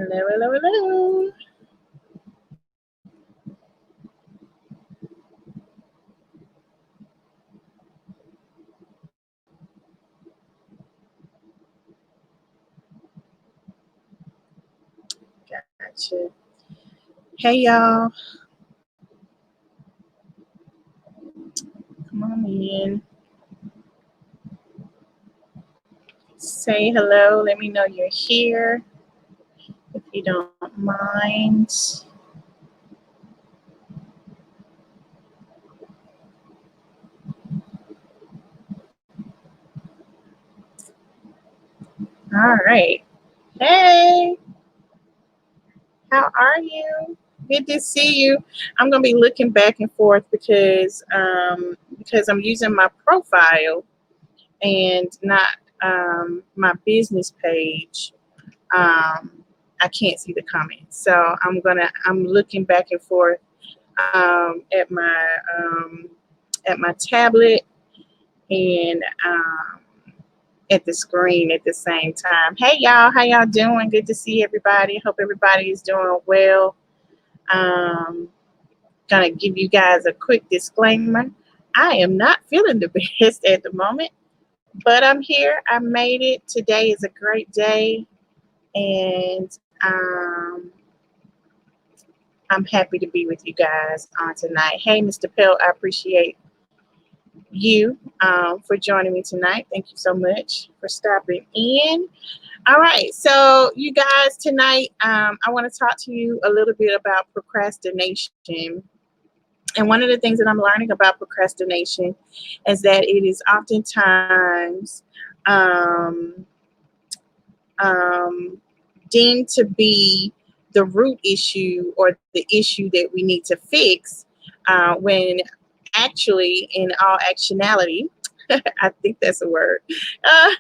Hello, hello, hello. Gotcha. Hey, y'all. Come on in. Say hello. Let me know you're here if you don't mind. All right. Hey, how are you? Good to see you. I'm gonna be looking back and forth because I'm using my profile and not my business page. Um, I can't see the comments, so I'm looking back and forth um, at my um, at my tablet and at the screen at the same time. Hey y'all, how y'all doing? Good to see everybody. Hope everybody is doing well. Um, Gonna give you guys a quick disclaimer. I am not feeling the best at the moment, but I'm here. I made it. Today is a great day, and I'm happy to be with you guys on tonight. Hey, Mr. Pelt, I appreciate you for joining me tonight. Thank you so much for stopping in. All right, so you guys, tonight I want to talk to you a little bit about procrastination. And one of the things that I'm learning about procrastination is that it is oftentimes um, um, deemed to be the root issue or the issue that we need to fix when actually, in all actionality, I think that's a word. Uh,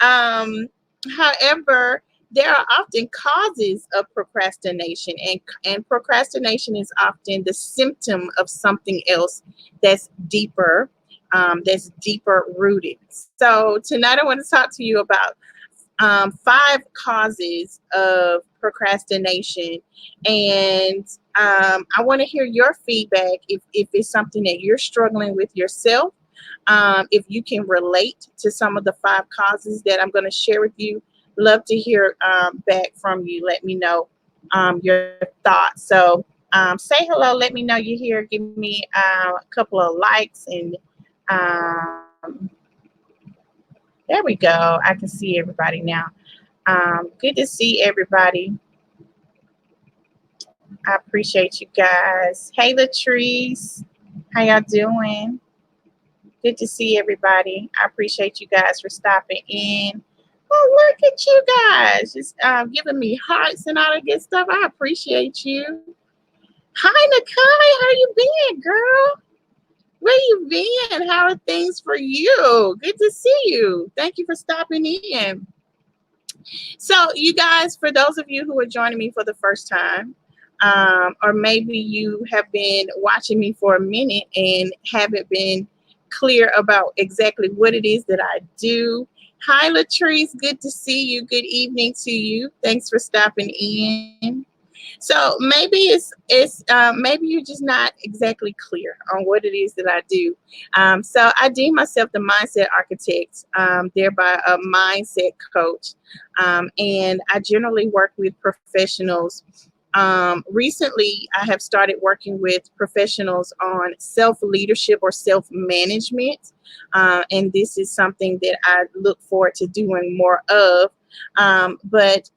um, However, there are often causes of procrastination, and procrastination is often the symptom of something else that's deeper rooted. So tonight, I want to talk to you about 5 causes of procrastination, and I want to hear your feedback if it's something that you're struggling with yourself. If you can relate to some of the 5 causes that I'm going to share with you, love to hear back from you. Let me know your thoughts. So say hello. Let me know you're here. Give me a couple of likes and um, there we go. I can see everybody now. Good to see everybody. I appreciate you guys. Hey, Latrice. How y'all doing? Good to see everybody. I appreciate you guys for stopping in. Oh, look at you guys. Just giving me hearts and all that good stuff. I appreciate you. Hi, Nakai. How you been, girl? Where you been? How are things for you? Good to see you. Thank you for stopping in. So, you guys, for those of you who are joining me for the first time, or maybe you have been watching me for a minute and haven't been clear about exactly what it is that I do. Hi, Latrice. Good to see you. Good evening to you. Thanks for stopping in. So maybe you're just not exactly clear on what it is that I do. So I deem myself the mindset architect, thereby a mindset coach, and I generally work with professionals. Recently, I have started working with professionals on self leadership or self management, and this is something that I look forward to doing more of. But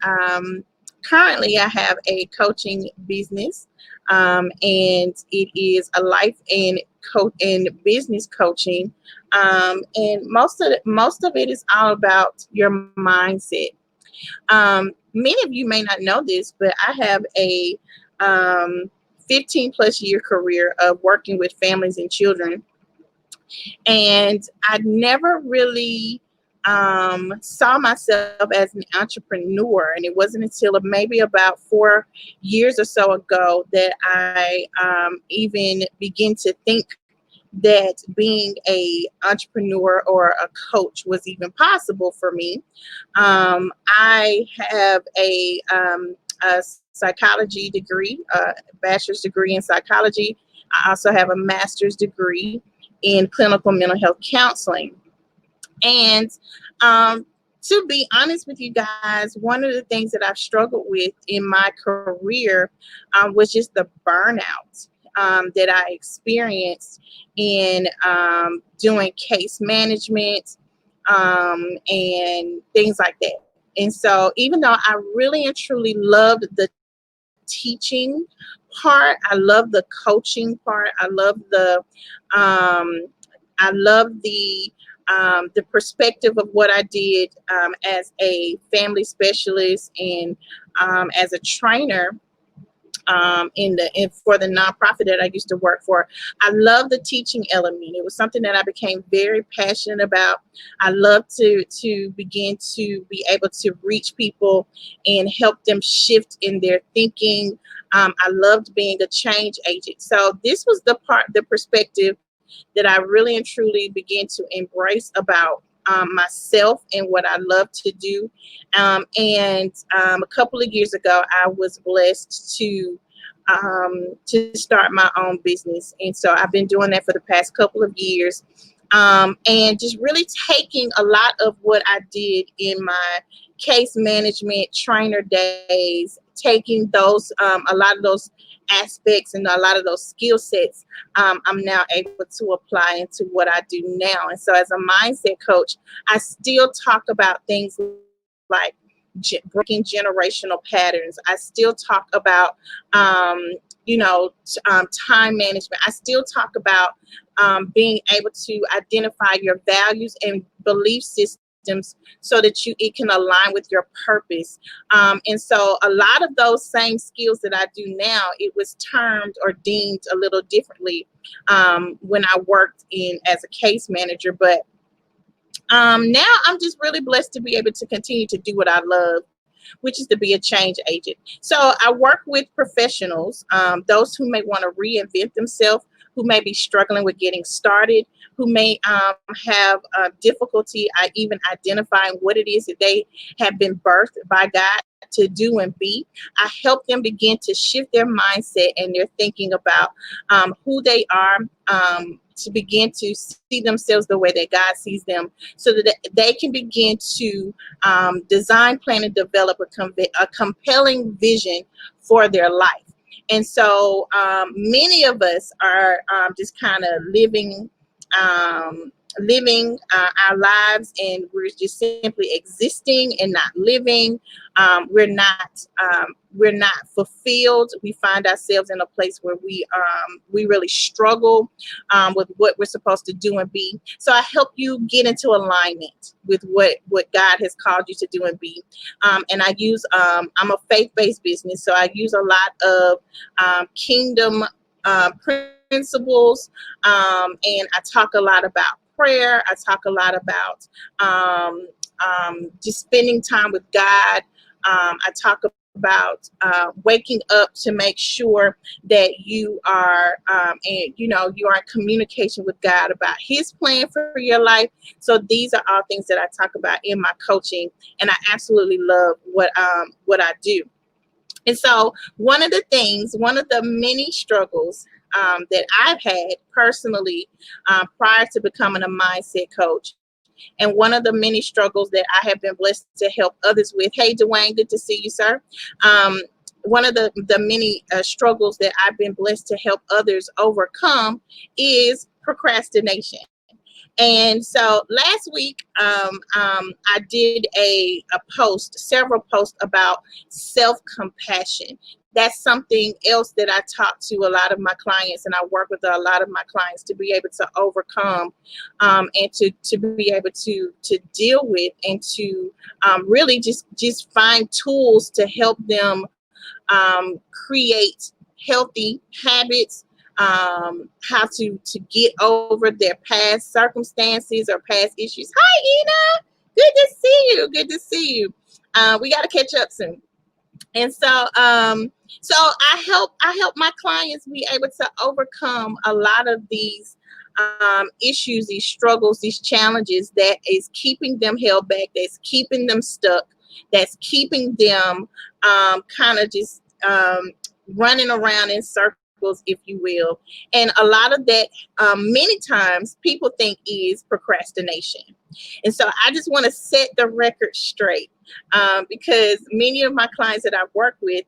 currently, I have a coaching business, and it is a life and business coaching, and most of it is all about your mindset. Many of you may not know this, but I have a 15 plus year career of working with families and children, and I never really saw myself as an entrepreneur. And it wasn't until maybe about 4 years or so ago that I even began to think that being a entrepreneur or a coach was even possible for me. I have a psychology degree, a bachelor's degree in psychology. I also have a master's degree in clinical mental health counseling. And um, to be honest with you guys, one of the things that I've struggled with in my career was just the burnout that I experienced in doing case management and things like that. And so, even though I really and truly loved the teaching part, I love the coaching part, um, I love the perspective of what I did as a family specialist and as a trainer for the nonprofit that I used to work for. I love the teaching element. It was something that I became very passionate about. I love to begin to be able to reach people and help them shift in their thinking. I loved being a change agent. So this was the perspective that I really and truly began to embrace about myself and what I love to do. And a couple of years ago, I was blessed to start my own business, and so I've been doing that for the past couple of years. And just really taking a lot of what I did in my case management trainer days, taking those a lot of those aspects and a lot of those skill sets, I'm now able to apply into what I do now. And so, as a mindset coach, I still talk about things like breaking generational patterns. I still talk about, um, time management. I still talk about being able to identify your values and belief systems so that it can align with your purpose. And so, a lot of those same skills that I do now, it was termed or deemed a little differently when I worked in as a case manager. But now I'm just really blessed to be able to continue to do what I love, which is to be a change agent. So I work with professionals, those who may want to reinvent themselves, who may be struggling with getting started, who may have difficulty even identifying what it is that they have been birthed by God to do and be. I help them begin to shift their mindset and their thinking about who they are. To begin to see themselves the way that God sees them, so that they can begin to design, plan, and develop a compelling vision for their life. And so many of us are just kind of living our lives, and we're just simply existing and not living. We're not fulfilled. We find ourselves in a place where we really struggle with what we're supposed to do and be. So I help you get into alignment with what God has called you to do and be. And I'm a faith-based business, so I use a lot of kingdom principles, and I talk a lot about prayer. I talk a lot about just spending time with God. I talk about waking up to make sure that you are and you are in communication with God about His plan for your life. So these are all things that I talk about in my coaching, and I absolutely love what I do. And so, one of the many struggles that I've had personally prior to becoming a mindset coach, and one of the many struggles that I have been blessed to help others with. Hey, Dwayne, good to see you, sir. Um, One of the many struggles that I've been blessed to help others overcome is procrastination. And so last week, I did a post, several posts about self compassion. That's something else that I talk to a lot of my clients, and I work with a lot of my clients to be able to overcome, and to be able to deal with, and to really just find tools to help them create healthy habits, how to get over their past circumstances or past issues. Hi, Ina. Good to see you. Good to see you. We got to catch up soon. And so I help my clients be able to overcome a lot of these issues, these struggles, these challenges that is keeping them held back, that's keeping them stuck, that's keeping them kind of just running around in circles, if you will. And a lot of that, many times, people think is procrastination. And so I just want to set the record straight, because many of my clients that I've worked with,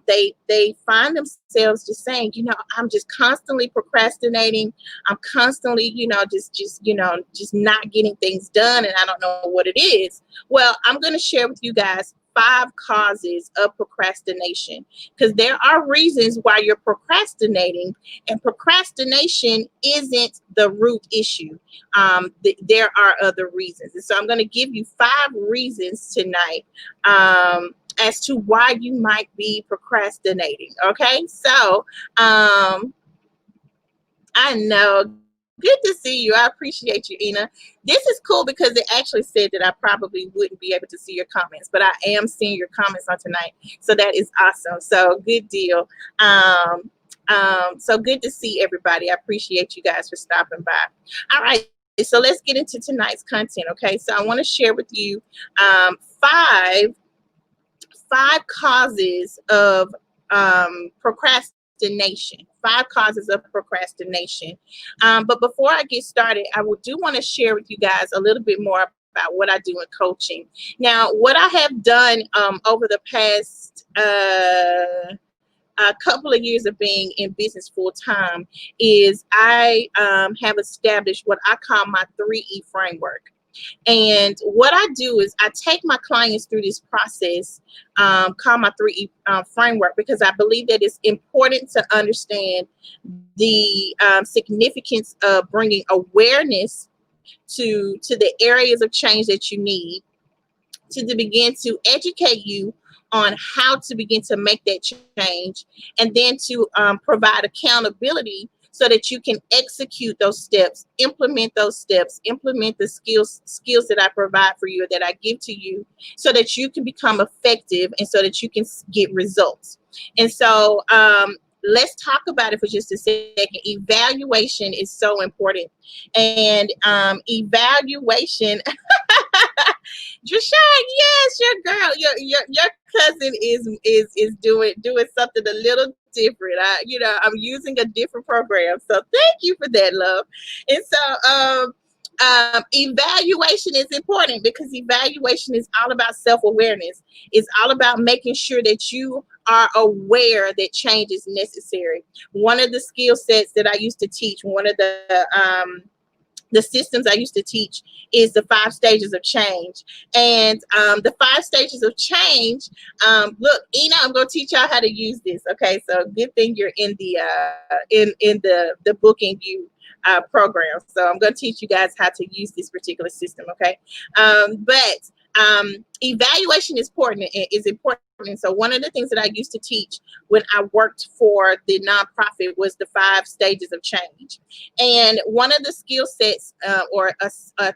they find themselves just saying, I'm just constantly procrastinating. I'm constantly, just not getting things done, and I don't know what it is. Well, I'm going to share with you guys 5 causes of procrastination, because there are reasons why you're procrastinating, and procrastination isn't the root issue. There are other reasons, and so I'm going to give you 5 reasons tonight, as to why you might be procrastinating. Okay, so I know. Good to see you. I appreciate you, Ina. This is cool because it actually said that I probably wouldn't be able to see your comments, but I am seeing your comments on tonight. So that is awesome. So good deal. So good to see everybody. I appreciate you guys for stopping by. All right. So let's get into tonight's content. Okay. So I want to share with you five causes of procrastination. 5 causes of procrastination. But before I get started, do want to share with you guys a little bit more about what I do in coaching. Now, what I have done over the past a couple of years of being in business full time is I have established what I call my 3E framework. And what I do is I take my clients through this process, called my 3E framework, because I believe that it's important to understand the significance of bringing awareness to the areas of change that you need to begin to educate you on how to begin to make that change, and then to provide accountability so that you can execute those steps, implement the skills that I provide for you, that I give to you, so that you can become effective and so that you can get results. And so let's talk about it for just a second. Evaluation is so important. And evaluation Drashad, yes, your girl, your cousin is doing something a little different. I'm using a different program, so thank you for that, love. And so, evaluation is important because evaluation is all about self-awareness. It's all about making sure that you are aware that change is necessary. One of the skill sets that I used to teach, one of the systems I used to teach, is the 5 stages of change. And the 5 stages of change, look, Ina, I'm going to teach y'all how to use this. Okay, so good thing you're in the the booking you program. So I'm going to teach you guys how to use this particular system. Okay, but evaluation is important. So one of the things that I used to teach when I worked for the nonprofit was the 5 stages of change. And one of the skill sets or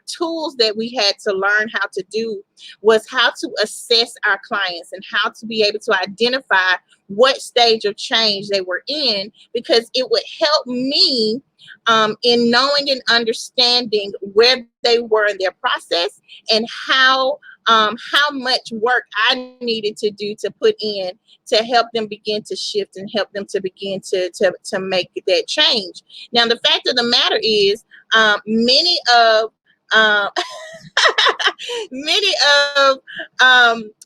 tools that we had to learn how to do was how to assess our clients and how to be able to identify what stage of change they were in, because it would help me in knowing and understanding where they were in their process, and how much work I needed to do to put in to help them begin to shift and help them to begin to make that change. Now, the fact of the matter is, many of many of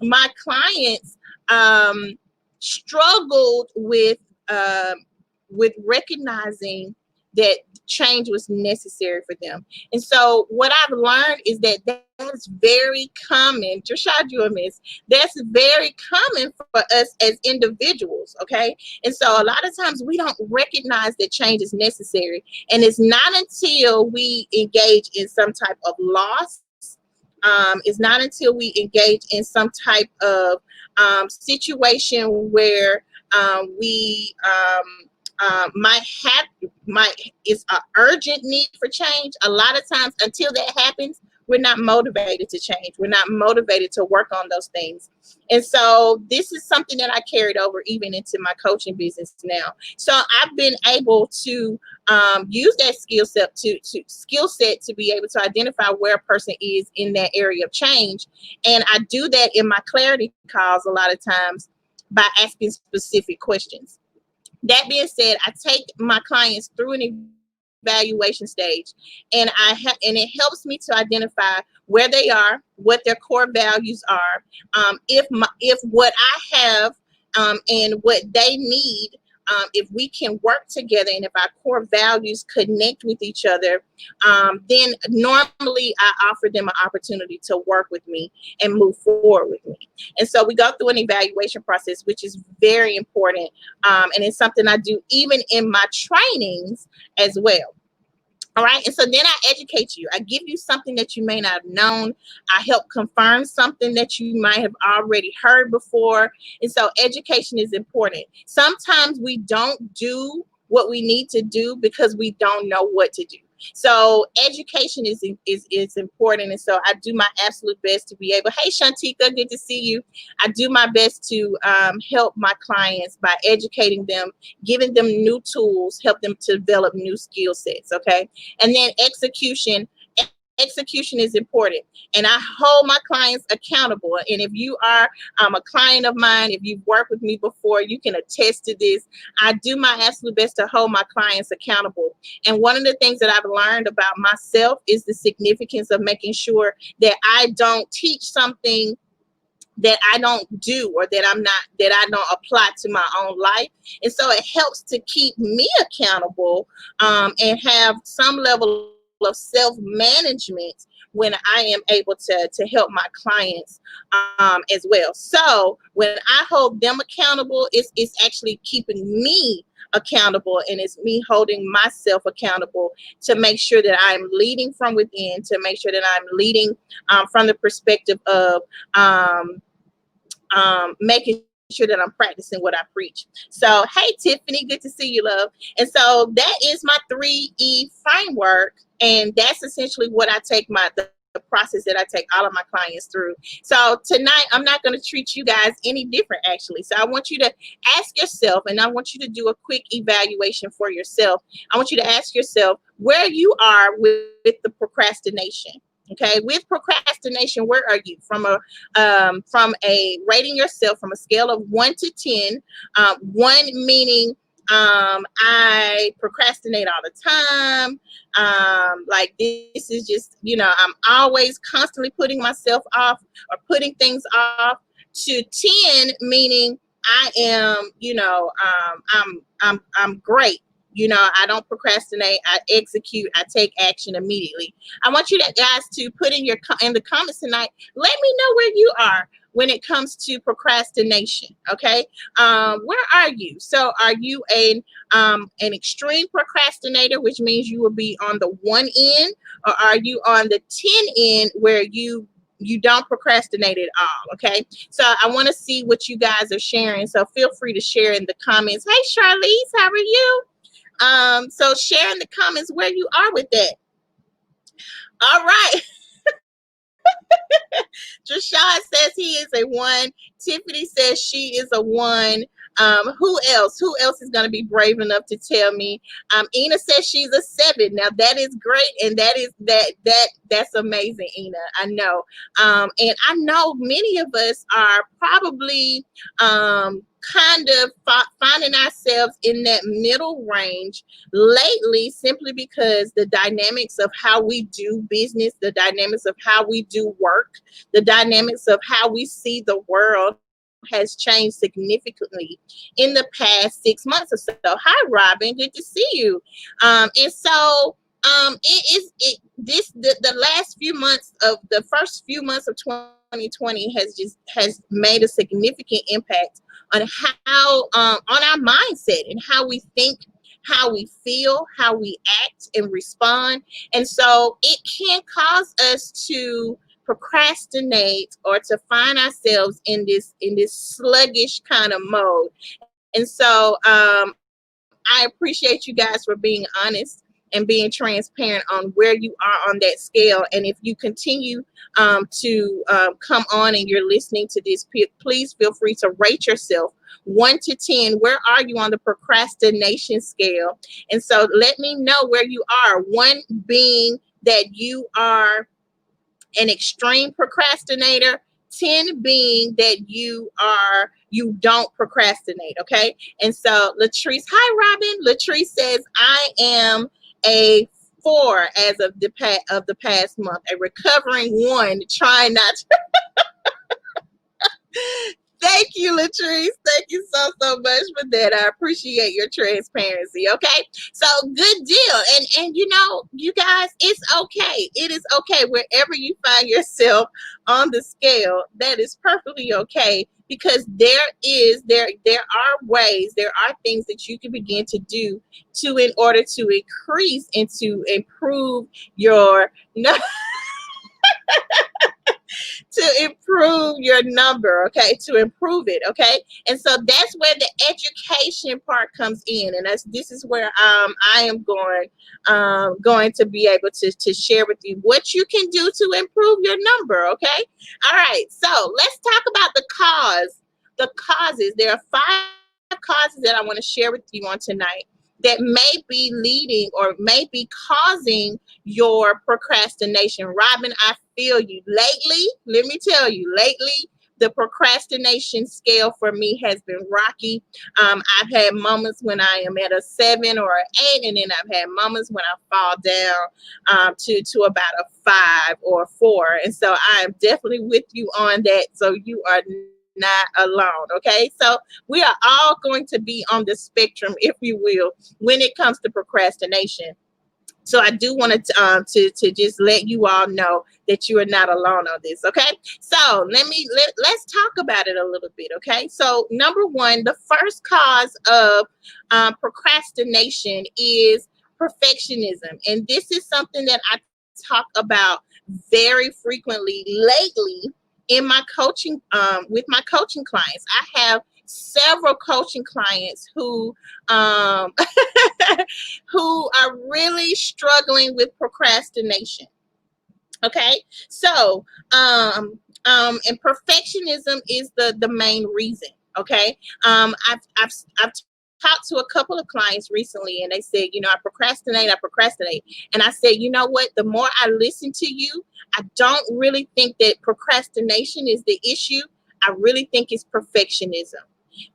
my clients struggled with recognizing that change was necessary for them. And so what I've learned is that is very common. Jashad, you a miss. That's very common for us as individuals, okay? And so a lot of times we don't recognize that change is necessary. And it's not until we engage in some type of loss, it's not until we engage in some type of situation where we it's an urgent need for change. A lot of times, until that happens, we're not motivated to change. We're not motivated to work on those things. And so this is something that I carried over even into my coaching business now. So I've been able to use that skill set to be able to identify where a person is in that area of change. And I do that in my clarity calls a lot of times by asking specific questions. That being said, I take my clients through an evaluation stage, and and it helps me to identify where they are, what their core values are, if what I have and what they need. If we can work together and if our core values connect with each other, then normally I offer them an opportunity to work with me and move forward with me. And so we go through an evaluation process, which is very important. And it's something I do even in my trainings as well. All right. And so then I educate you. I give you something that you may not have known. I help confirm something that you might have already heard before. And so education is important. Sometimes we don't do what we need to do because we don't know what to do. So education is important. And so I do my absolute best to be able, hey Shantika, good to see you. I do my best to help my clients by educating them, giving them new tools, help them to develop new skill sets. Okay. And then execution is important, and I hold my clients accountable. And if you are a client of mine, if you've worked with me before, you can attest to this. I do my absolute best to hold my clients accountable. And one of the things that I've learned about myself is the significance of making sure that I don't teach something that I don't do, or that I don't apply to my own life. And so it helps to keep me accountable, and have some level of self-management when I am able to help my clients as well. So when I hold them accountable, it's actually keeping me accountable, and it's me holding myself accountable to make sure that I'm leading from within, to make sure that I'm leading from the perspective of making sure that I'm practicing what I preach. So, hey, Tiffany, good to see you, love. And so that is my 3E framework. And that's essentially what I take the process that I take all of my clients through. So tonight, I'm not going to treat you guys any different, actually. So I want you to ask yourself, and I want you to do a quick evaluation for yourself. I want you to ask yourself where you are with the procrastination. Okay, with procrastination, where are you from a rating yourself from a scale of 1 to 10? 1 meaning I procrastinate all the time. Like this is just, I'm always constantly putting myself off or putting things off. To 10 meaning I am, I'm great. I don't procrastinate. I execute. I take action immediately. I want you guys to put in the comments tonight. Let me know where you are when it comes to procrastination. Okay, where are you? So, are you an extreme procrastinator, which means you will be on the 1 end, or are you on the 10 end where you don't procrastinate at all? Okay, so I want to see what you guys are sharing. So feel free to share in the comments. Hey, Charlize, how are you? So share in the comments where you are with that. All right. Jashad says he is a 1. Tiffany says she is a 1. Who else? Who else is going to be brave enough to tell me? Ina says she's a 7. Now that is great, and that's amazing, Ina. I know, and I know many of us are probably kind of finding ourselves in that middle range lately, simply because the dynamics of how we do business, the dynamics of how we do work, the dynamics of how we see the world has changed significantly in the past 6 months or so. Hi, Robin. Good to see you. And so the last few months of the first few months of 2020 has made a significant impact on how on our mindset and how we think, how we feel, how we act and respond. And so it can cause us to procrastinate or to find ourselves in this sluggish kind of mode. And so I appreciate you guys for being honest and being transparent on where you are on that scale. And if you continue to come on and you're listening to this, please feel free to rate yourself 1 to 10. Where are you on the procrastination scale? And so let me know where you are. 1 being that you are an extreme procrastinator, 10 being that you don't procrastinate. Okay. And so Latrice, hi Robin. Latrice says, I am a 4 as of the past month, a recovering 1, trying not to. Thank you, Latrice. Thank you so much for that. I appreciate your transparency. Okay, so good deal. And you guys, it's okay. It is okay wherever you find yourself on the scale. That is perfectly okay, because there are ways, there are things that you can begin to do in order to increase and to improve your to improve your number, okay, to improve it, okay. And so that's where the education part comes in, and this is where I am going to be able to share with you what you can do to improve your number, okay. All right, so let's talk about the causes. There are 5 causes that I want to share with you on tonight that may be leading or may be causing your procrastination. Robin, I feel you. Lately, let me tell you, the procrastination scale for me has been rocky. I've had moments when I am at a 7 or an 8, and then I've had moments when I fall down to about a 5 or a 4. And so I am definitely with you on that. So you are not alone. Okay. So we are all going to be on the spectrum, if you will, when it comes to procrastination. So I do want to just let you all know that you are not alone on this. Okay. So let's talk about it a little bit. Okay. So number 1, the first cause of procrastination is perfectionism. And this is something that I talk about very frequently lately in my coaching, with my coaching clients. I have several coaching clients who who are really struggling with procrastination. Okay, so and perfectionism is the main reason. Okay, I've talked to a couple of clients recently, and they said, I procrastinate, and I said, you know what? The more I listen to you, I don't really think that procrastination is the issue. I really think it's perfectionism.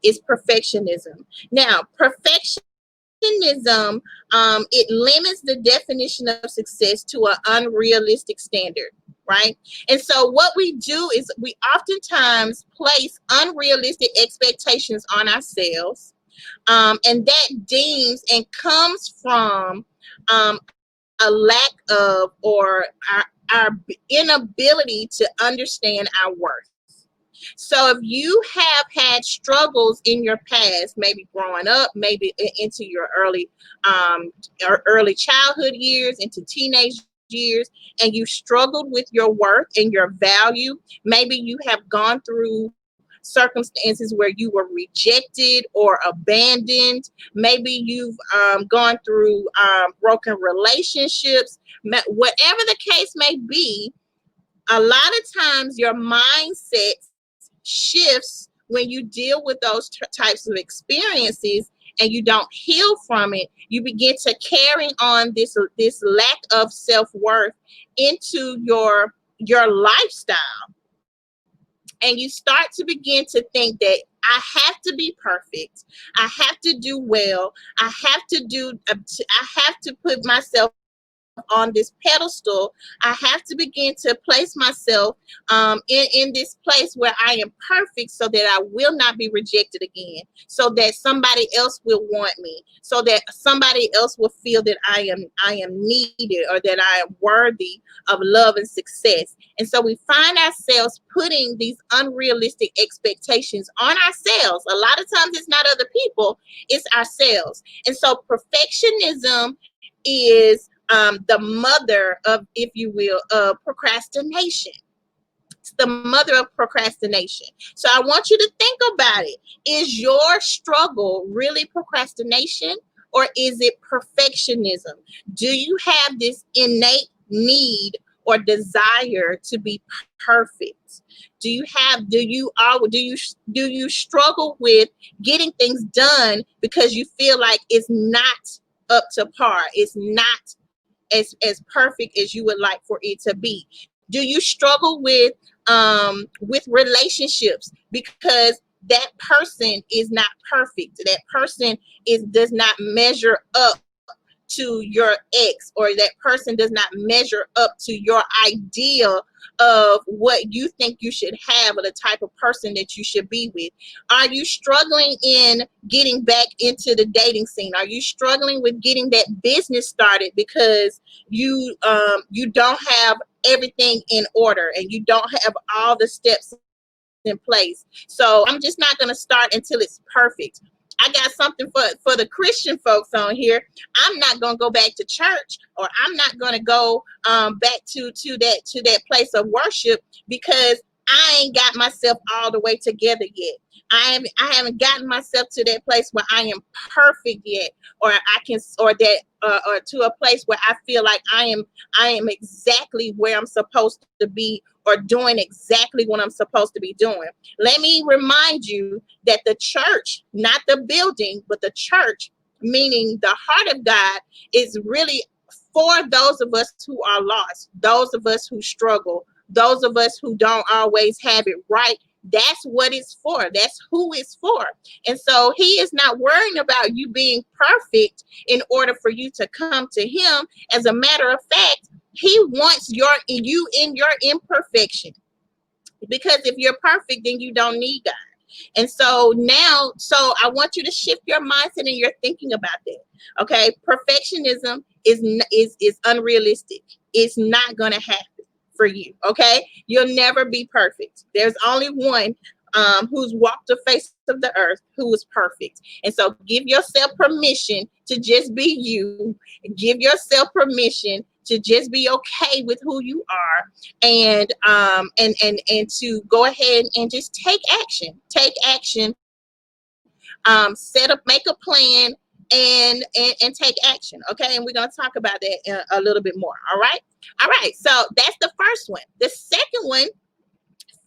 It's perfectionism. Now, perfectionism, it limits the definition of success to an unrealistic standard, right? And so what we do is we oftentimes place unrealistic expectations on ourselves, and that deems and comes from a lack of, or our inability to understand our worth. So if you have had struggles in your past, maybe growing up, maybe into your early childhood years, into teenage years, and you struggled with your worth and your value, maybe you have gone through circumstances where you were rejected or abandoned. Maybe you've gone through broken relationships. Whatever the case may be, a lot of times your mindset shifts when you deal with those types of experiences, and you don't heal from it. You begin to carry on this lack of self-worth into your lifestyle, and you start to begin to think that I have to be perfect, I have to do well, I have to put myself on this pedestal. I have to begin to place myself in this place where I am perfect, so that I will not be rejected again, so that somebody else will want me, so that somebody else will feel that I am needed, or that I am worthy of love and success. And so we find ourselves putting these unrealistic expectations on ourselves. A lot of times it's not other people, it's ourselves. And so perfectionism is the mother of, if you will, of procrastination. It's the mother of procrastination. So I want you to think about it. Is your struggle really procrastination, or is it perfectionism? Do you have this innate need or desire to be perfect? Do you struggle with getting things done because you feel like it's not up to par? It's not as perfect as you would like for it to be. Do you struggle with relationships because that person is not perfect? That person does not measure up to your ex, or that person does not measure up to your ideal of what you think you should have, or the type of person that you should be with? Are you struggling in getting back into the dating scene? Are you struggling with getting that business started because you don't have everything in order and you don't have all the steps in place? So I'm just not going to start until it's perfect. I got something for the Christian folks on here. I'm not going to go back to church, or I'm not going to go back to that place of worship because I ain't got myself all the way together yet. I haven't gotten myself to that place where I am perfect yet, or I can, or to a place where I feel like I am exactly where I'm supposed to be, or doing exactly what I'm supposed to be doing. Let me remind you that the church, not the building, but the church, meaning the heart of God, is really for those of us who are lost, those of us who struggle, those of us who don't always have it right. That's what it's for. That's who it's for. And so he is not worrying about you being perfect in order for you to come to him. As a matter of fact, he wants you in your imperfection. Because if you're perfect, then you don't need God. And so I want you to shift your mindset and your thinking about that. Okay, perfectionism is unrealistic. It's not going to happen for you. Okay, you'll never be perfect. There's only one who's walked the face of the earth who is perfect. And so give yourself permission to just be you. Give yourself permission to just be okay with who you are, and to go ahead and just take action. Take action. Make a plan, and take action. Okay, and we're gonna talk about that a little bit more. All right. So that's the first one. The second one,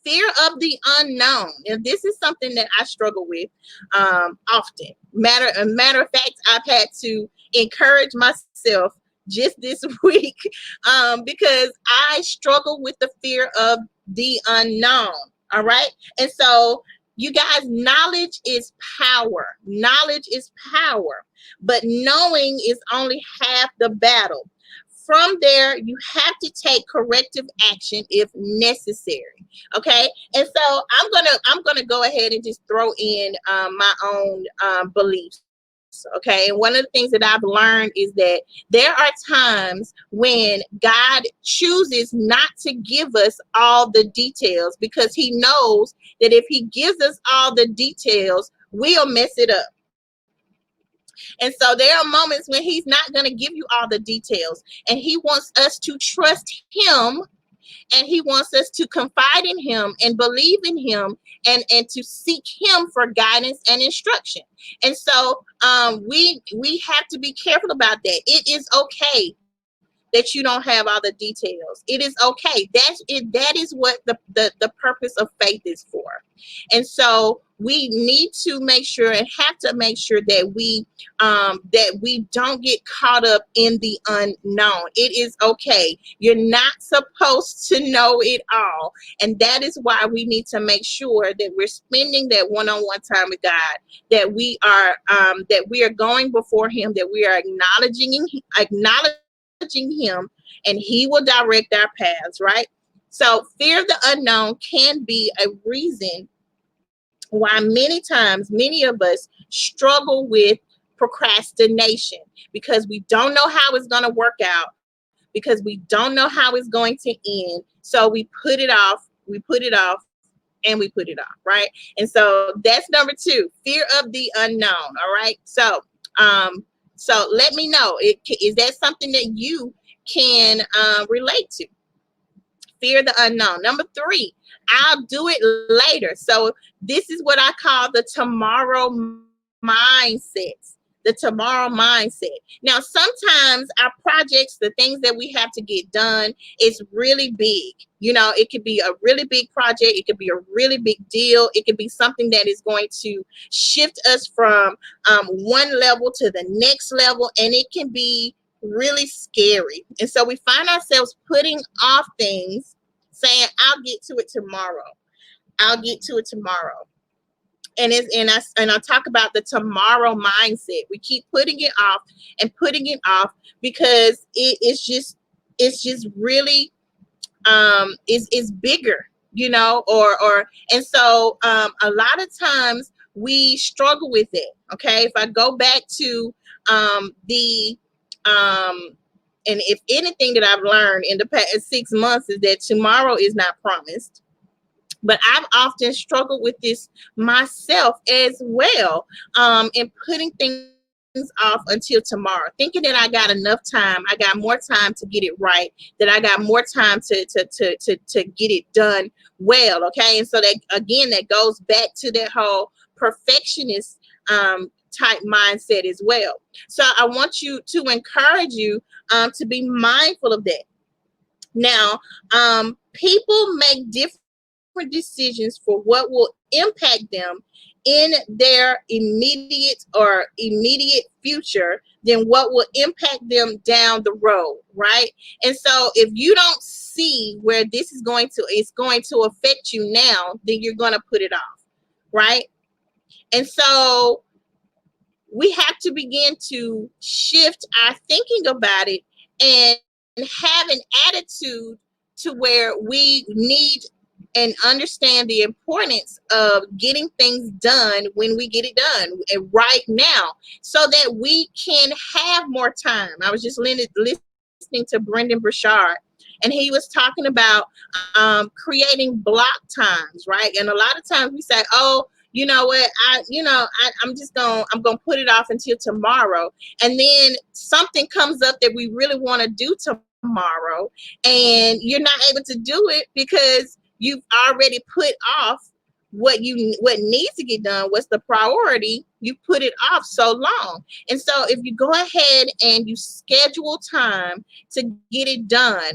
fear of the unknown. And this is something that I struggle with often. Matter of fact, I've had to encourage myself just this week because I struggle with the fear of the unknown. All right. And so, you guys, knowledge is power. Knowledge is power, but knowing is only half the battle. From there, you have to take corrective action if necessary. Okay, and so I'm gonna go ahead and just throw in my own beliefs. Okay, and one of the things that I've learned is that there are times when God chooses not to give us all the details because He knows that if He gives us all the details, we'll mess it up. And so there are moments when he's not going to give you all the details, and he wants us to trust him, and he wants us to confide in him and believe in him, and to seek him for guidance and instruction. And so we have to be careful about that. It is okay that you don't have all the details. It is okay. That's it. That is what the purpose of faith is for. And so we need to make sure, and have to make sure, that we don't get caught up in the unknown. It is okay. You're not supposed to know it all. And that is why we need to make sure that we're spending that one-on-one time with God, that we are going before him, that we are acknowledging him, and he will direct our paths, right? So fear of the unknown can be a reason why many of us struggle with procrastination, because we don't know how it's going to work out, because we don't know how it's going to end. So we put it off, and we put it off, right? And so that's number two, fear of the unknown. All right. So let me know, is that something that you can relate to? Fear the unknown. Number three, I'll do it later. So this is what I call the tomorrow mindset. the tomorrow mindset. Now, sometimes our projects, the things that we have to get done, is really big. It could be a really big project. It could be a really big deal. It could be something that is going to shift us from one level to the next level, and it can be really scary. And so we find ourselves putting off things, saying, I'll get to it tomorrow. I'll get to it tomorrow. And I talk about the tomorrow mindset. We keep putting it off and putting it off because it's just really is bigger, and so a lot of times we struggle with it. Okay, if I go back to the and if anything that I've learned in the past 6 months is that tomorrow is not promised. But I've often struggled with this myself as well, in putting things off until tomorrow, thinking that I got enough time, I got more time to get it right, that I got more time to get it done well. Okay, and so that again, that goes back to that whole perfectionist type mindset as well. So I want you to encourage you to be mindful of that. Now, people make different decisions for what will impact them in their immediate future than what will impact them down the road, right? And so if you don't see where this is going to affect you now, then you're going to put it off, right? And so we have to begin to shift our thinking about it and have an attitude to where we need and understand the importance of getting things done when we get it done and right now, so that we can have more time. I was just listening to Brendan Burchard, and he was talking about creating block times, right? And a lot of times we say, oh, you know what, I'm gonna put it off until tomorrow, and then something comes up that we really want to do tomorrow, and you're not able to do it because you've already put off what needs to get done. What's the priority? You put it off so long. And so if you go ahead and you schedule time to get it done,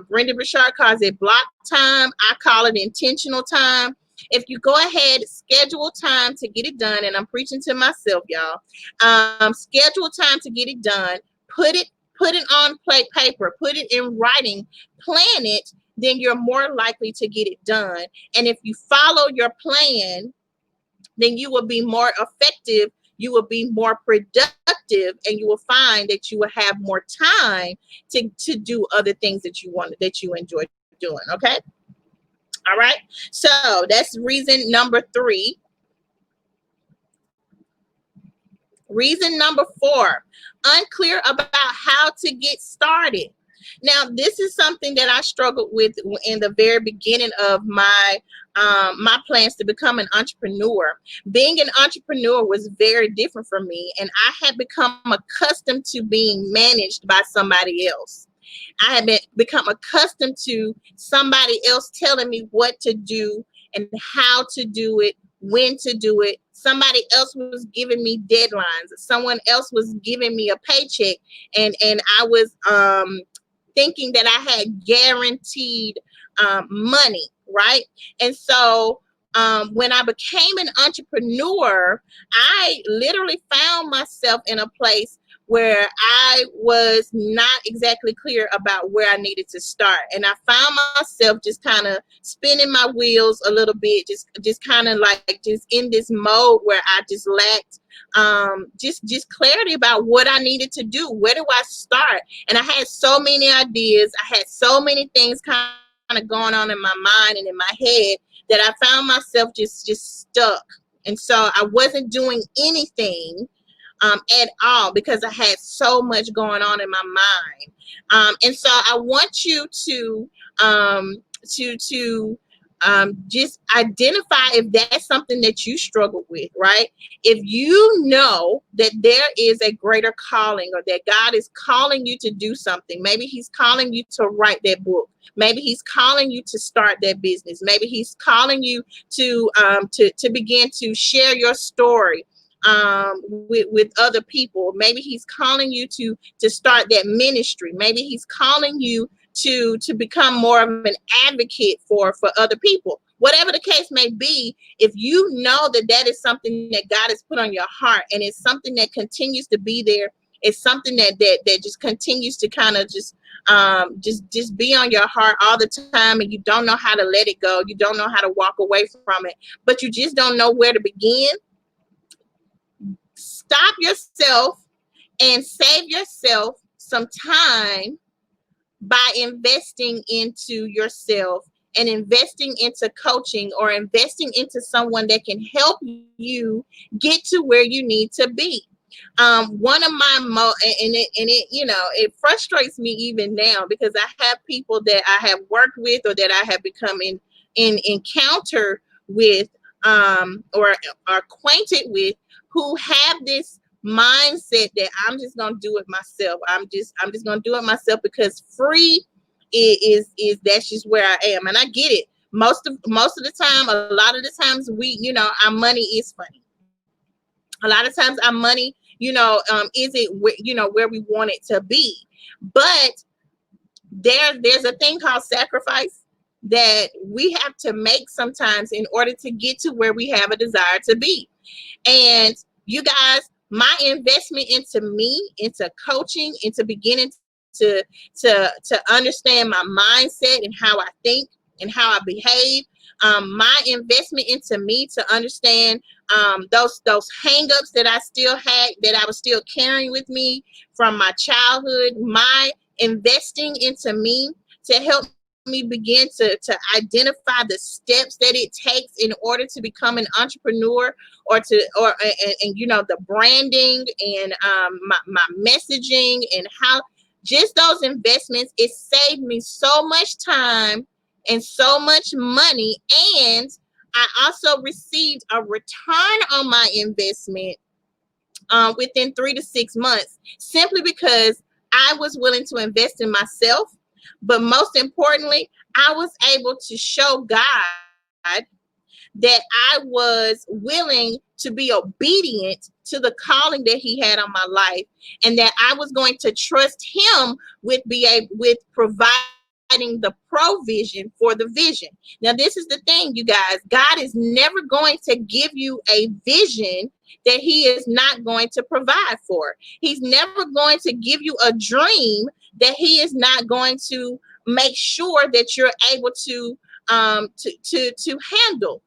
Brendan Burchard calls it block time. I call it intentional time. If you go ahead, schedule time to get it done, and I'm preaching to myself, y'all. Schedule time to get it done. Put it on paper. Put it in writing. Plan it. Then you're more likely to get it done. And if you follow your plan, then you will be more effective. You will be more productive, and you will find that you will have more time to do other things that you enjoy doing. Okay. All right. So that's reason number 3. Reason number 4, unclear about how to get started. Now, this is something that I struggled with in the very beginning of my plans to become an entrepreneur. Being an entrepreneur was very different for me, and I had become accustomed to being managed by somebody else. I had become accustomed to somebody else telling me what to do and how to do it, when to do it. Somebody else was giving me deadlines. Someone else was giving me a paycheck, and I was thinking that I had guaranteed money, right? And so when I became an entrepreneur, I literally found myself in a place where I was not exactly clear about where I needed to start. And I found myself just kind of spinning my wheels a little bit, just kind of like just in this mode where I just lacked just clarity about what I needed to do. Where do I start? And I had so many ideas. I had so many things kind of going on in my mind and in my head that I found myself just stuck. And so I wasn't doing anything at all because I had so much going on in my mind. And so I want you to just identify if that's something that you struggle with, right? If you know that there is a greater calling, or that God is calling you to do something, maybe he's calling you to write that book. Maybe he's calling you to start that business. Maybe he's calling you to begin to share your story. with other people. Maybe he's calling you to start that ministry. Maybe he's calling you to become more of an advocate for other people. Whatever the case may be, if you know that that is something that God has put on your heart, and it's something that continues to be there, it's something that just continues to kind of just be on your heart all the time, and you don't know how to let it go, you don't know how to walk away from it, but you just don't know where to begin. Stop yourself and save yourself some time by investing into yourself and investing into coaching or investing into someone that can help you get to where you need to be. One of my and it it frustrates me even now, because I have people that I have worked with or that I have become in encounter with, or are acquainted with, who have this mindset that I'm just gonna do it myself. I'm just gonna do it myself because free is that's just where I am, and I get it. Most of the time, a lot of the times our money is funny. A lot of times our money, isn't where we want it to be. But there's a thing called sacrifice that we have to make sometimes in order to get to where we have a desire to be. And you guys, my investment into me, into coaching, into beginning to understand my mindset and how I think and how I behave. My investment into me to understand those hangups that I still had, that I was still carrying with me from my childhood. My investing into me to help me begin to identify the steps that it takes in order to become an entrepreneur, or the branding and my messaging, and how just those investments, it saved me so much time and so much money. And I also received a return on my investment within 3 to 6 months, simply because I was willing to invest in myself. But most importantly, I was able to show God that I was willing to be obedient to the calling that He had on my life, and that I was going to trust Him with providing the provision for the vision. Now, this is the thing, you guys. God is never going to give you a vision that He is not going to provide for. He's never going to give you a dream that He is not going to make sure that you're able to handle.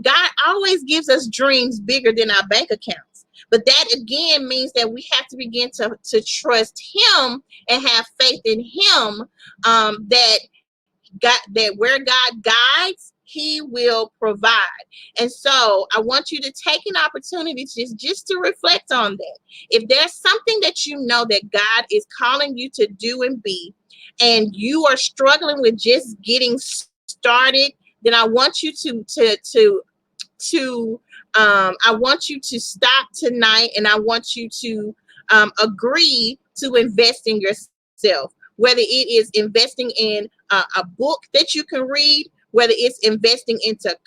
God always gives us dreams bigger than our bank accounts. But that again means that we have to begin to trust Him and have faith in Him, that where God guides, He will provide. And so I want you to take an opportunity just to reflect on that. If there's something that you know that God is calling you to do and be, and you are struggling with just getting started, then I want you I want you to stop tonight, and I want you to agree to invest in yourself, whether it is investing in a book that you can read, whether it's investing into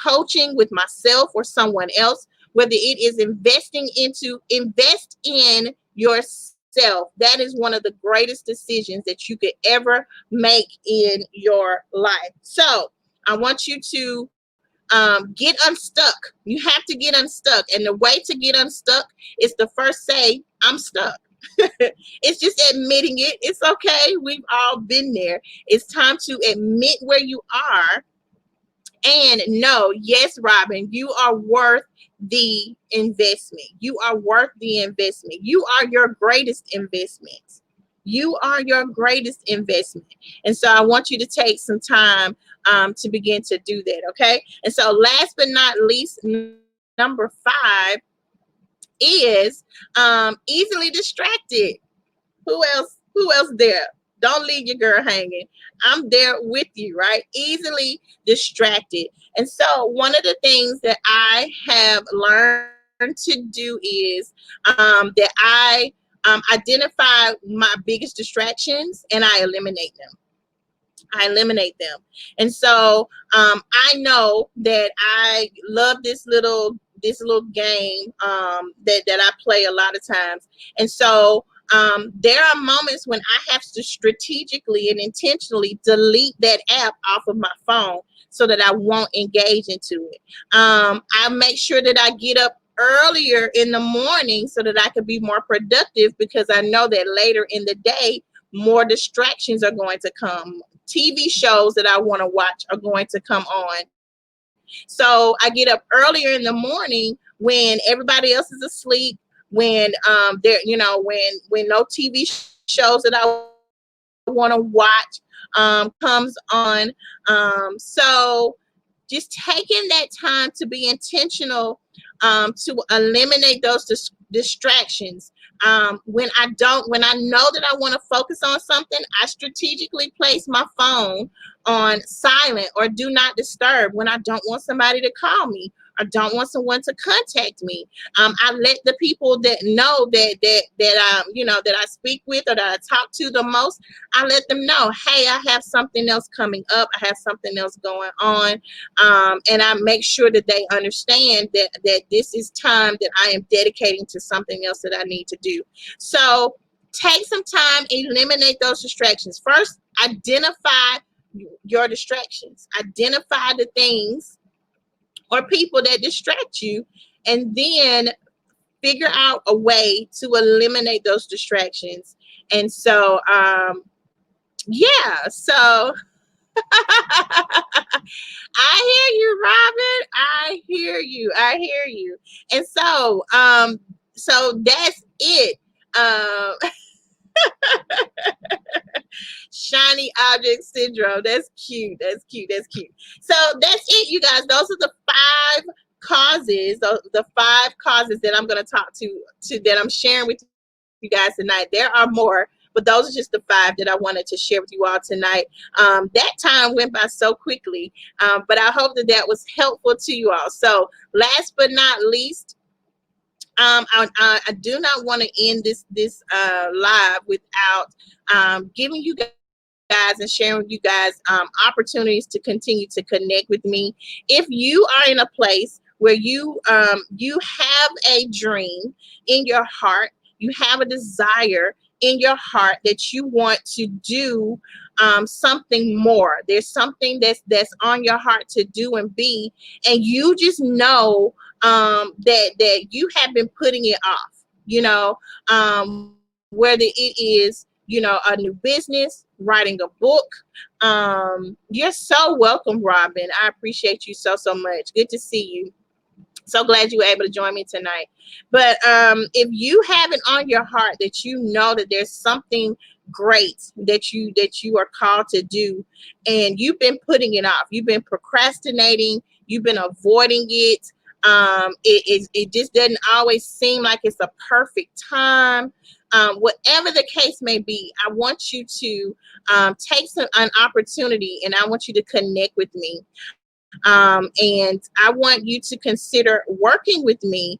coaching with myself or someone else, whether it is invest in yourself. That is one of the greatest decisions that you could ever make in your life. So I want you to get unstuck. You have to get unstuck. And the way to get unstuck is to first say, I'm stuck. It's just admitting it. It's okay. We've all been there. It's time to admit where you are and know, yes, Robin, you are worth the investment. You are worth the investment. You are your greatest investment. You are your greatest investment. And so I want you to take some time to begin to do that. Okay. And so last but not least, number 5 is easily distracted. Who else there? Don't leave your girl hanging. I'm there with you, right? Easily distracted. And so one of the things that I have learned to do is that I identify my biggest distractions and I eliminate them. And so I know that I love this little this little game that I play a lot of times. And so there are moments when I have to strategically and intentionally delete that app off of my phone so that I won't engage into it. I make sure that I get up earlier in the morning so that I can be more productive, because I know that later in the day, more distractions are going to come. TV shows that I want to watch are going to come on. So I get up earlier in the morning when everybody else is asleep, when there, when no TV shows that I want to watch comes on. So just taking that time to be intentional, to eliminate those distractions. When I know that I want to focus on something, I strategically place my phone on silent or do not disturb when I don't want somebody to call me or don't want someone to contact me. I let the people that know that I speak with or that I talk to the most, I let them know, hey, I have something else coming up. I have something else going on. And I make sure that they understand that this is time that I am dedicating to something else that I need to do. So take some time, eliminate those distractions. First, identify your distractions. Identify the things or people that distract you, and then figure out a way to eliminate those distractions. And so, yeah, so I hear you, Robin. I hear you. I hear you. And so, so that's it. Um, Shiny object syndrome. That's cute. That's cute. That's cute. So that's it, you guys. Those are the five causes, the five causes that I'm going to talk to that I'm sharing with you guys tonight. There are more, but those are just the five that I wanted to share with you all tonight. That time went by so quickly, but I hope that that was helpful to you all. So last but not least, I do not want to end this live without giving you guys and sharing with you guys opportunities to continue to connect with me. If you are in a place where you have a dream in your heart, you have a desire in your heart that you want to do something more. There's something that's on your heart to do and be, and you just know that you have been putting it off. Whether it is a new business, writing a book. You're so welcome, Robin. I appreciate you so much. Good to see you. So glad you were able to join me tonight. But if you have it on your heart that you know that there's something great that you are called to do, and you've been putting it off, you've been procrastinating, you've been avoiding it, it just doesn't always seem like it's a perfect time. Whatever the case may be, I want you to take an opportunity, and I want you to connect with me. And I want you to consider working with me.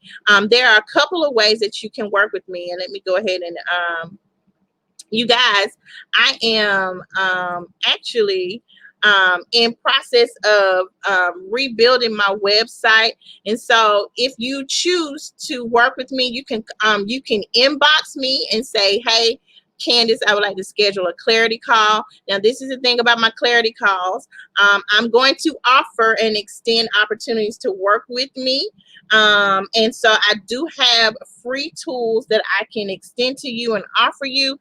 There are a couple of ways that you can work with me, and let me go ahead and you guys, I am actually in process of rebuilding my website. And so if you choose to work with me, you can inbox me and say, hey, Candace, I would like to schedule a clarity call. Now, this is the thing about my clarity calls. I'm going to offer and extend opportunities to work with me. And so I do have free tools that I can extend to you and offer you.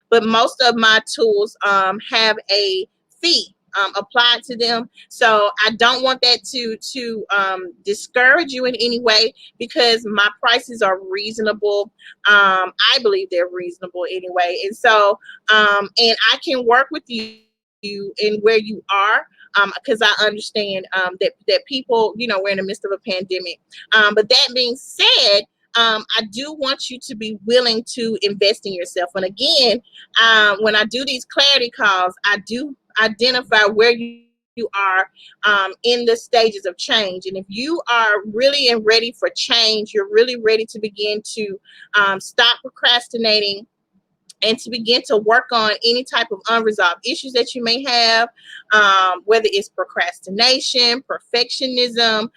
But most of my tools have a fee applied to them. So I don't want that to discourage you in any way, because my prices are reasonable. I believe they're reasonable anyway. And so and I can work with you in where you are, because I understand that people, we're in the midst of a pandemic. But that being said, I do want you to be willing to invest in yourself. And again, when I do these clarity calls, I do identify where you are in the stages of change. And if you are really and ready for change, you're really ready to begin to stop procrastinating, and to begin to work on any type of unresolved issues that you may have, whether it's procrastination, perfectionism,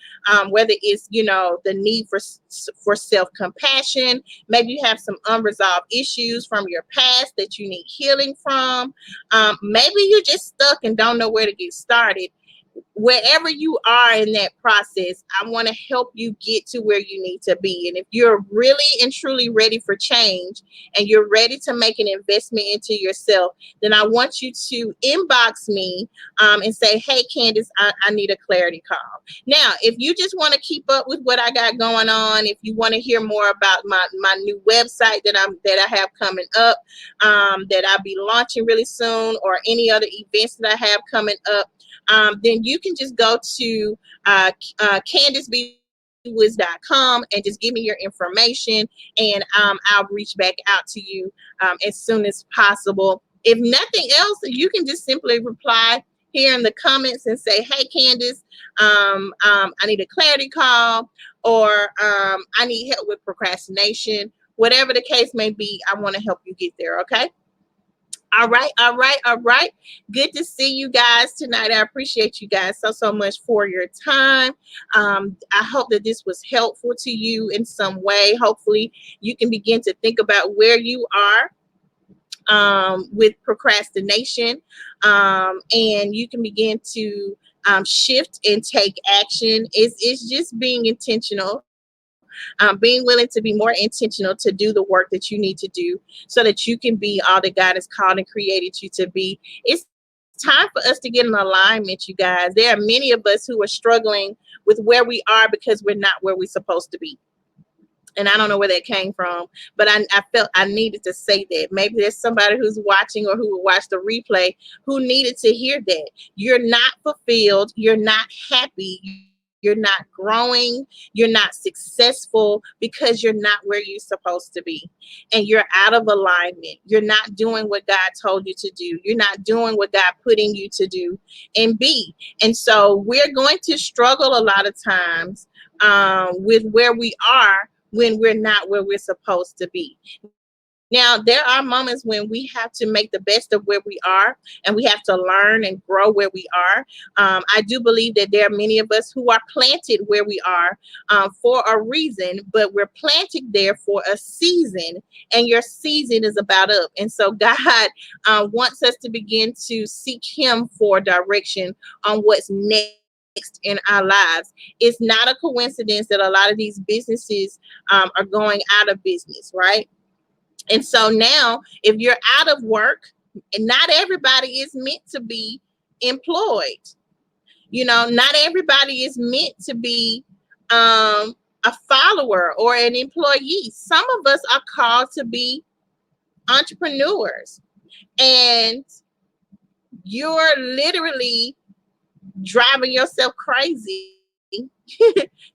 whether it's, the need for self-compassion. Maybe you have some unresolved issues from your past that you need healing from. Maybe you're just stuck and don't know where to get started. Wherever you are in that process, I want to help you get to where you need to be. And if you're really and truly ready for change and you're ready to make an investment into yourself, then I want you to inbox me and say, hey, Candace, I need a clarity call. Now, if you just want to keep up with what I got going on, if you want to hear more about my new website that I have coming up, that I'll be launching really soon, or any other events that I have coming up, then you can just go to CandaceBWiz.com and just give me your information, and I'll reach back out to you as soon as possible. If nothing else, you can just simply reply here in the comments and say, hey, Candace, I need a clarity call, or I need help with procrastination. Whatever the case may be, I want to help you get there, okay? All right, all right, all right. Good to see you guys tonight. I appreciate you guys so much for your time. I hope that this was helpful to you in some way. Hopefully, you can begin to think about where you are with procrastination, and you can begin to shift and take action. It's just being intentional. Being willing to be more intentional to do the work that you need to do so that you can be all that God has called and created you to be. It's time for us to get in alignment, you guys. There are many of us who are struggling with where we are because we're not where we're supposed to be. And I don't know where that came from, but I felt I needed to say that. Maybe there's somebody who's watching or who will watch the replay who needed to hear that. You're not fulfilled. You're not happy. You're not growing. You're not successful because you're not where you're supposed to be. And you're out of alignment. You're not doing what God told you to do. You're not doing what God put in you to do and be. And so we're going to struggle a lot of times with where we are when we're not where we're supposed to be. Now, there are moments when we have to make the best of where we are, and we have to learn and grow where we are. I do believe that there are many of us who are planted where we are for a reason, but we're planted there for a season, and your season is about up. And so God wants us to begin to seek Him for direction on what's next in our lives. It's not a coincidence that a lot of these businesses are going out of business, right? And so now, if you're out of work, and not everybody is meant to be employed. Not everybody is meant to be a follower or an employee. Some of us are called to be entrepreneurs, and you're literally driving yourself crazy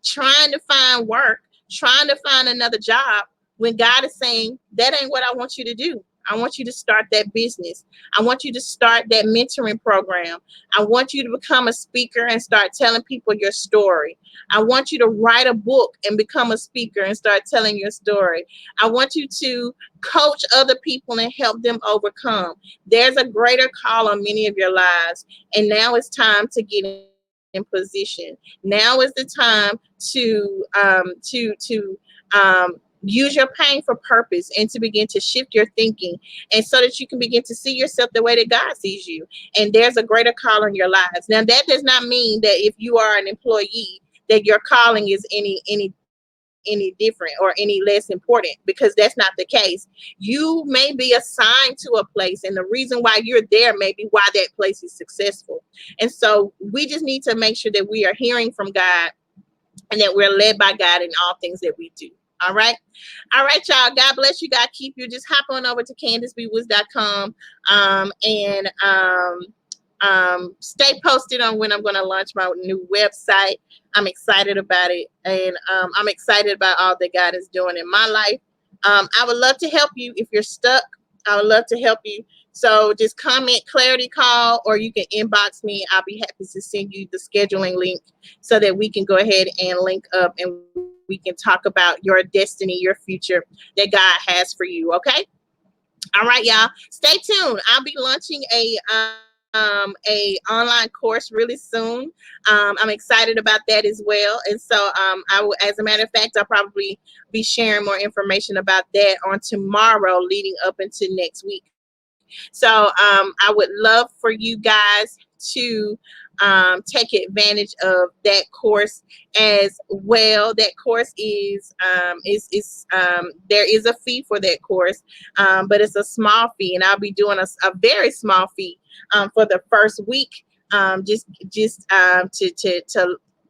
trying to find work, trying to find another job, when God is saying, that ain't what I want you to do. I want you to start that business. I want you to start that mentoring program. I want you to become a speaker and start telling people your story. I want you to write a book and become a speaker and start telling your story. I want you to coach other people and help them overcome. There's a greater call on many of your lives, and now it's time to get in position. Now is the time to use your pain for purpose and to begin to shift your thinking, and so that you can begin to see yourself the way that God sees you. And there's a greater call on your lives. Now, that does not mean that if you are an employee, that your calling is any different or any less important, because that's not the case. You may be assigned to a place, and the reason why you're there may be why that place is successful. And so we just need to make sure that we are hearing from God and that we're led by God in all things that we do. All right. All right, y'all. God bless you. God keep you. Just hop on over to CandaceBWiz.com and stay posted on when I'm going to launch my new website. I'm excited about it. And I'm excited about all that God is doing in my life. I would love to help you if you're stuck. I would love to help you. So just comment clarity call, or you can inbox me. I'll be happy to send you the scheduling link so that we can go ahead and link up and we can talk about your destiny, your future that God has for you. Okay. All right, y'all. Stay tuned. I'll be launching a online course really soon. I'm excited about that as well. And so I will, as a matter of fact, I'll probably be sharing more information about that on tomorrow, leading up into next week. So I would love for you guys to take advantage of that course as well. That course is there is a fee for that course, but it's a small fee, and I'll be doing a very small fee for the first week, just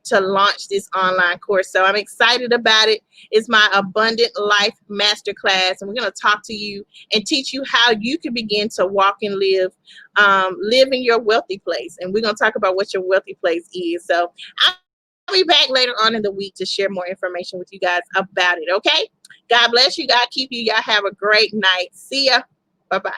to launch this online course. So I'm excited about it. It's my Abundant Life Masterclass, and we're going to talk to you and teach you how you can begin to walk and live in your wealthy place. And we're going to talk about what your wealthy place is. So I'll be back later on in the week to share more information with you guys about it. Okay. God bless you. God keep you. Y'all have a great night. See ya. Bye bye.